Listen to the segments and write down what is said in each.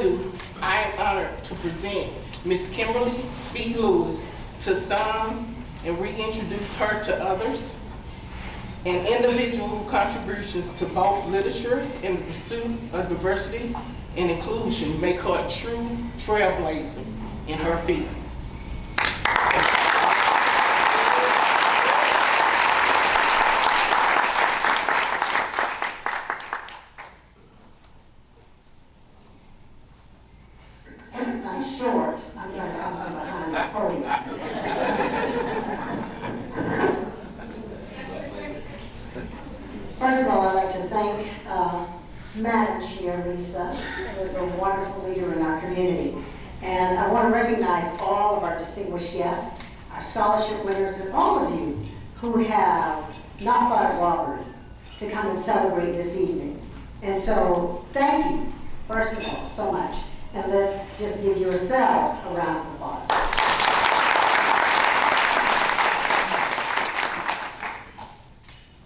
ado, I am honored to present Miss Kimberly B. Lewis to some and reintroduce her to others. An individual whose contributions to both literature and the pursuit of diversity and inclusion make her a true trailblazer in her field. Since I'm short, I'm going to come from behind this podium. First of all, I'd like to thank Madam Chair Lisa, who is a wonderful leader in our community. And I want to recognize all of our distinguished guests, our scholarship winners, and all of you who have not thought it robbery to come and celebrate this evening. And so, thank you, first of all, so much. And let's just give yourselves a round of applause.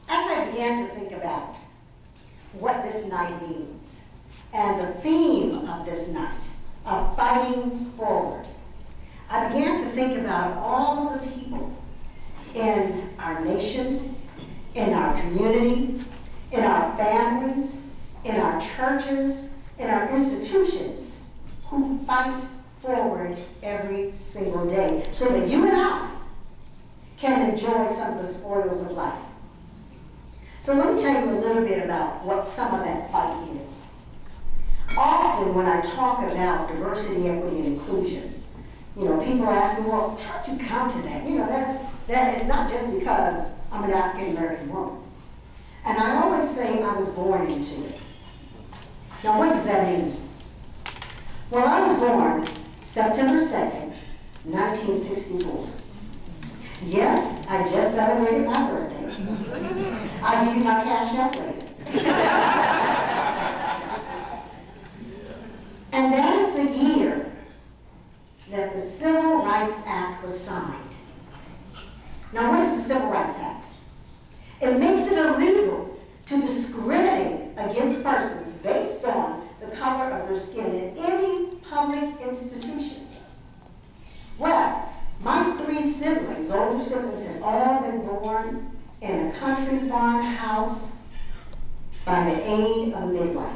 As I began to think about what this night means and the theme of this night, of fighting forward, I began to think about all of the people in our nation, in our community, in our families, in our churches, in our institutions, who fight forward every single day so that you and I can enjoy some of the spoils of life. So let me tell you a little bit about what some of that fight is. Often when I talk about diversity, equity, and inclusion, people ask me, well, how'd you come to that? That is not just because I'm an African American woman. And I always say I was born into it. Now, what does that mean? Well, I was born September 2nd, 1964. Yes, I just celebrated my birthday. I'll give you my cash app later. And that is the year that the Civil Rights Act was signed. Now, what is the Civil Rights Act? It makes it illegal to discriminate against persons based on the color of their skin in any public institution. Well, my three siblings, older siblings, had all been born in a country farmhouse by the aid of midwife.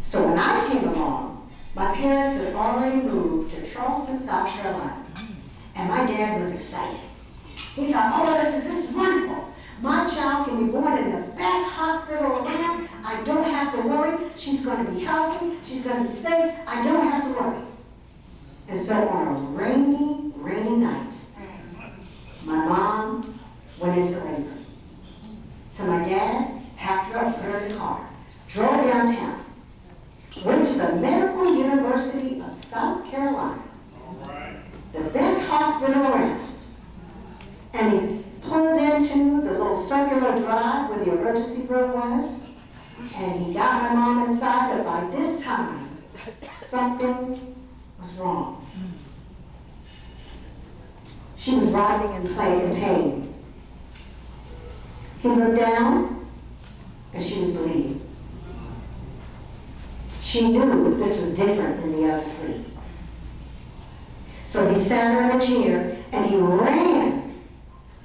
So when I came along, my parents had already moved to Charleston, South Carolina, and my dad was excited. He thought, oh, this is wonderful. My child can be born in the best hospital around. I don't have to worry. She's going to be healthy. She's going to be safe. I don't have to worry. And so on a rainy night, my mom went into labor. So my dad packed her up, put her in the car, drove downtown, went to the Medical University of South Carolina, the best hospital around, and he pulled into the little circular drive where the emergency room was, and he got my mom inside, but by this time, something was wrong. She was writhing in pain. He looked down, and she was bleeding. She knew this was different than the other three. So he sat her in a chair, and he ran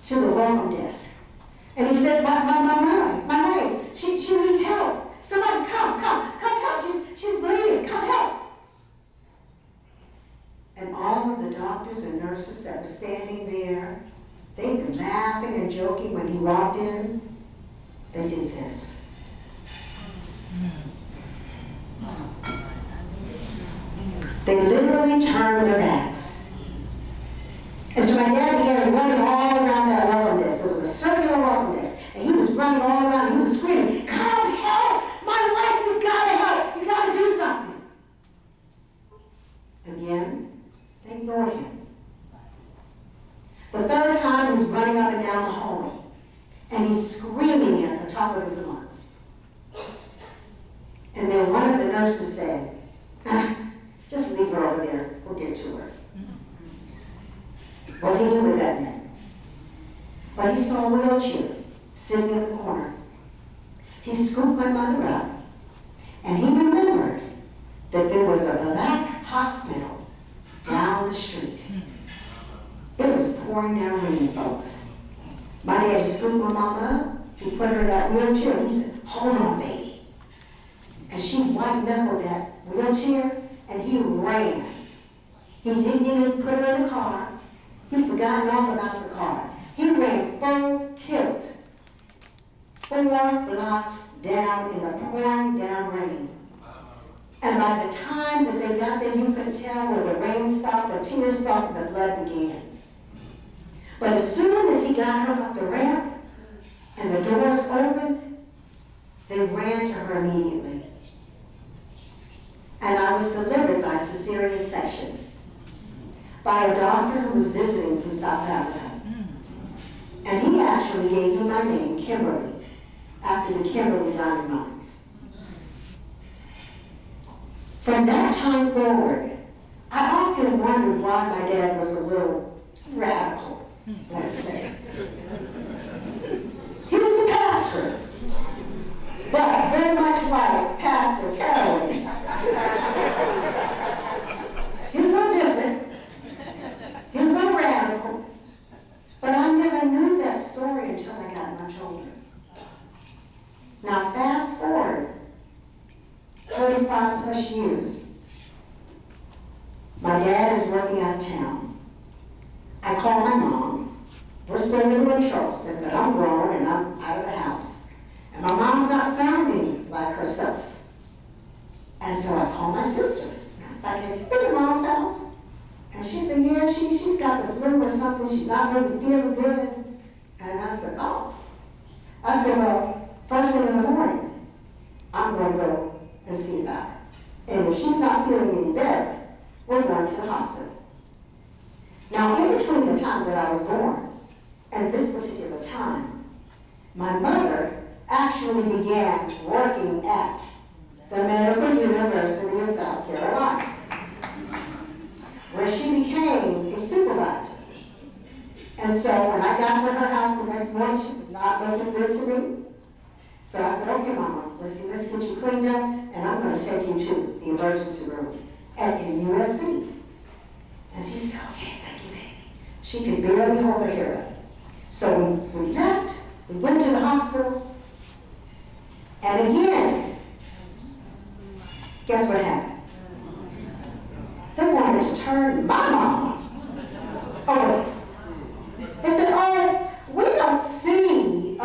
to the welcome desk. And he said, my wife, she needs help. Somebody come help. She's bleeding, come help. And all of the doctors and nurses that were standing there, they'd been laughing and joking when he walked in. They did this. They literally turned their backs. And so my dad began running all around that welcome desk. It was a circular welcome desk. And he was running all around. He was screaming, come help! My wife, you gotta help! You gotta do something. Again, they ignored him. The third time, he's running up and down the hallway. And he's screaming at the top of his lungs. And then one of the nurses said, just leave her over there. We'll get to her. Well, he knew what that meant. But he saw a wheelchair sitting in the corner. He scooped my mother up, and he remembered that there was a black hospital down the street. It was pouring down rain, folks. My daddy scooped my mama up. He put her in that wheelchair and he said, hold on, baby. And she white-knuckled that wheelchair and he ran. He didn't even put her in the car. He'd forgotten all about the car. He ran full tilt, 4 blocks down in the pouring down rain. And by the time that they got there, you could tell where the rain stopped, the tears stopped, and the blood began. But as soon as he got her up the ramp and the doors opened, they ran to her immediately. And I was delivered by cesarean section by a doctor who was visiting from South Africa. And he actually gave me my name, Kimberly, after the Kimberly diamond mines. From that time forward, I often wondered why my dad was a little radical, let's say. He was a pastor, but very much like Pastor Carolyn. He was a little different. He was a little radical. But I never knew that story until I got much older. Now fast forward 35 plus years. My dad is working out of town. I call my mom. We're still living in Charleston, but I'm grown and I'm out of the house. And my mom's not sounding like herself. And so I call my sister. And I was like, have you been to Mom's house? And she said, yeah, she's got the flu or something. She's not really feeling good. And I said, oh. I said, well, first thing in the morning, I'm going to go and see about her. And if she's not feeling any better, we're going to the hospital. Now, in between the time that I was born and this particular time, my mother actually began working at the Medical University of South Carolina, where she became a supervisor. And so when I got to her house the next morning, she was not looking good to me. So I said, okay, Mama, let's get you cleaned up, and I'm going to take you to the emergency room at USC. And she said, okay, thank you, baby. She could barely hold her hair up. So we left, we went to the hospital, and again, guess what happened? They wanted to turn my mom away. They said, oh, we don't see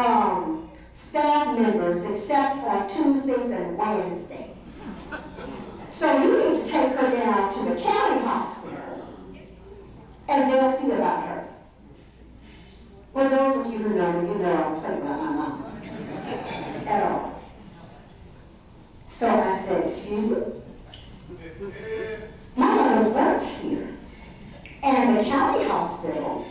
staff members except on Tuesdays and Wednesdays. So you need to take her down to the county hospital and they'll see about her. Well, those of you who know me, you know I don't play about my mom at all. So I said, excuse me? My mother works here, and the county hospital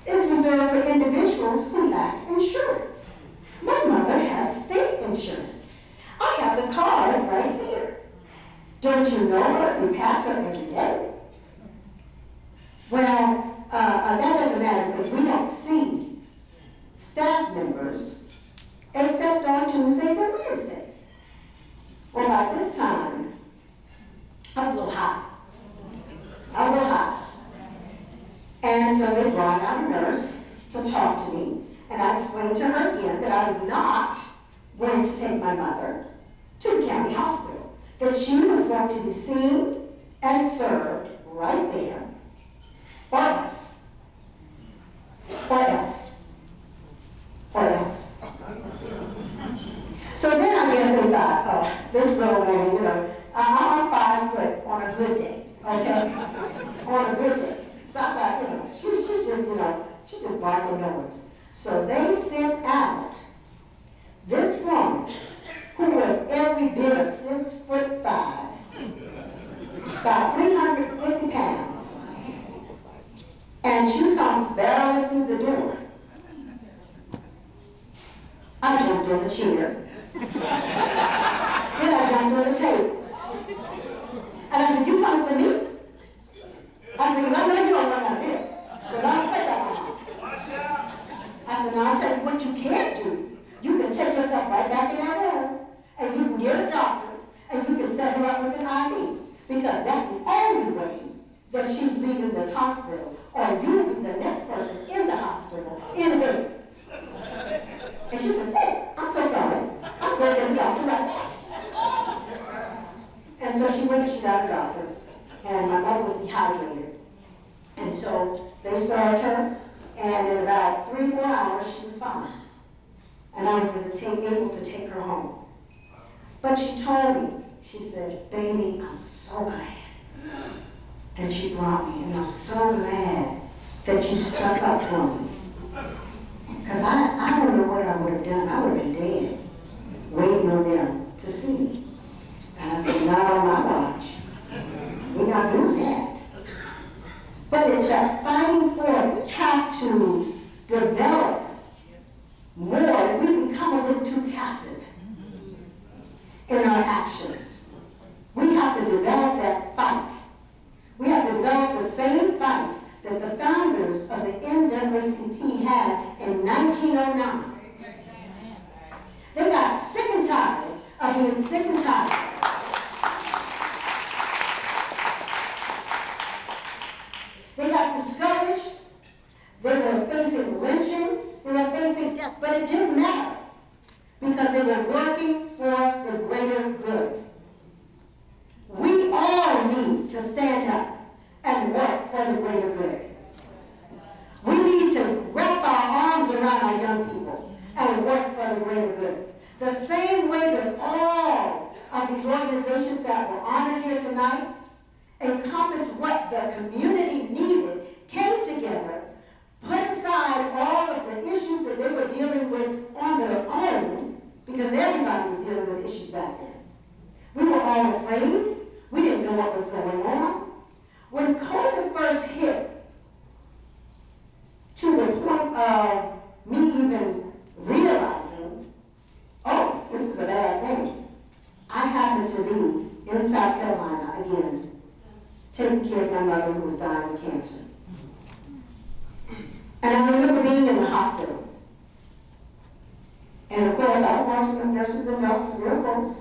is reserved for individuals who lack insurance. My mother has state insurance. I have the card right here. Don't you know her? You pass her every day. Well, that doesn't matter because we don't see staff members except on Tuesdays and Wednesdays. Well, by this time, I was a little hot. And so they brought out a nurse to talk to me, and I explained to her again that I was not going to take my mother to the county hospital, that she was going to be seen and served right there, or else. So then I guess they thought, oh, this little woman, you know, I'm 5 foot on a good day, okay? On a good day. So I thought, you know, she's just, you know, she's just barking noise. So they sent out this woman who was every bit of 6'5", about 350 pounds. And she comes barreling through the door. I jumped on the chair. Then I jumped on the table. And I said, you coming for me? I said, because I know you don't run out of this. Because I don't play that one. I said, now I'll tell you what you can't do. You can take yourself right back in that room, and you can get a doctor, and you can set her up with an IV. because that's the only way that she's leaving this hospital, or you'll be the next person in the hospital in a bed. And she said, oh, I'm so sorry. I'm going to get a doctor right now. And so she went and she got a doctor, and my mother was dehydrated. And so they served her, and in about 3-4 hours, she was fine. And I was able to take her home. But she told me, she said, baby, I'm so glad that you brought me, and I'm so glad that you stuck up for me. Because I don't know what I would have done. I would have been dead, waiting on them to see me. And I said, not on my watch. We're not doing that. But it's that fighting for it. We have to develop more. We become a little too passive in our actions. We have to develop that fight. We have to develop the same fight that the founders of the NAACP had in 1909. They got sick and tired of being sick and tired. They got discouraged. They were facing lynchings. They were facing death. But it didn't matter because they were working for the greater good. We all need to stand up and work for the greater good. We need to wrap our arms around our young people and work for the greater good. The same way that all of these organizations that were honored here tonight encompass what the community needed, came together, put aside all of the issues that they were dealing with on their own, because everybody was dealing with issues back then. We were all afraid. We didn't know what was going on. When COVID first hit, to the point of me even realizing, oh, this is a bad thing, I happened to be in South Carolina again, taking care of my mother who was dying of cancer. And I remember being in the hospital. And of course, I was watching the nurses and doctors real close.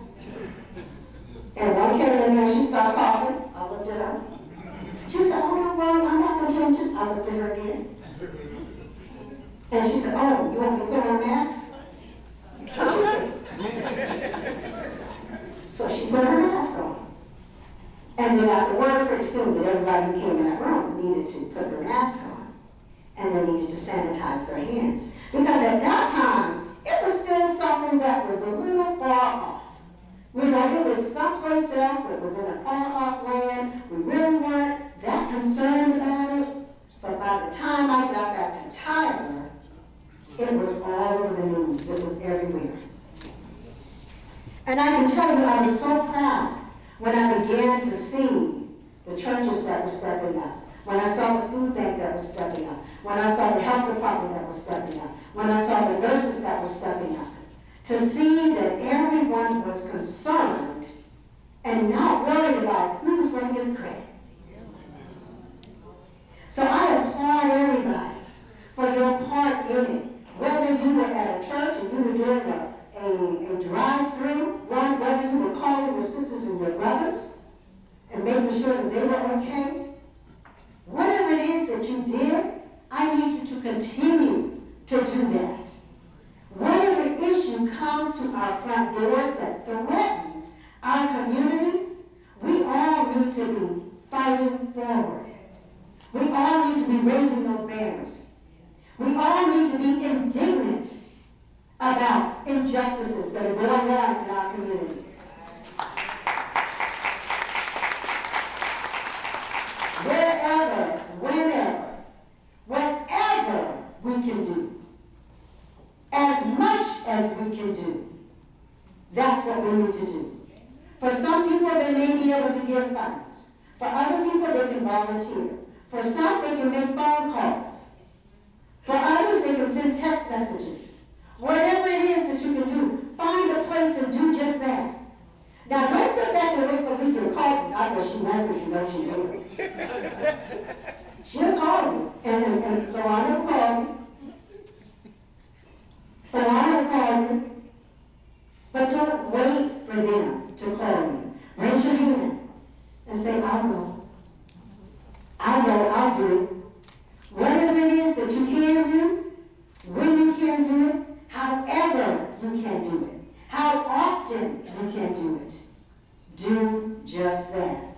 And one came in there and she started coughing. I looked at her. She said, oh, don't worry, I'm not contagious. I looked at her again. And she said, oh, you want me to put on a mask? So she put her mask on. And then after word pretty soon that everybody who came in that room needed to put their mask on. And they needed to sanitize their hands. Because at that time, it was still something that was a little far off. You know, it was someplace else. It was in a far-off land. We really weren't that concerned about it. But by the time I got back to Tyler, it was all over the news. It was everywhere. And I can tell you, I was so proud when I began to see the churches that were stepping up, when I saw the food bank that was stepping up, when I saw the health department that was stepping up, when I saw the nurses that were stepping up, to see that everyone was concerned and not worried about who was going to get credit. So I applaud everybody for your part in it. Whether you were at a church and you were doing a drive-through run, whether you were calling your sisters and your brothers and making sure that they were okay, whatever it is that you did, I need you to continue to do that. Whatever issue comes to our front doors that threatens our community, we all need to be fighting forward. We all need to be raising those banners. We all need to be indignant about injustices that are going on in our community. Wherever, whenever, whatever we can do, as much as we can do, that's what we need to do. For some people, they may be able to give funds. For other people, they can volunteer. For some, they can make phone calls. For others, they can send text messages. Whatever it is that you can do, find a place and do just that. Now, don't sit back and wait for Lisa to call you. Not that she won't, because you know she will. She'll call you, and Lorana will call you. Lorana will call you. But don't wait for them to call you. Raise your hand and say, I'll go. I'll do it. Whatever it is that you can do, when you can do it, however you can do it, how often you can do it, do just that.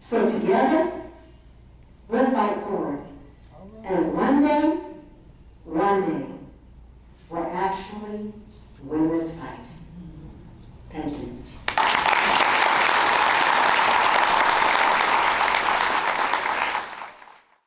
So together, we'll fight forward. And one day, we'll actually win this fight. Thank you.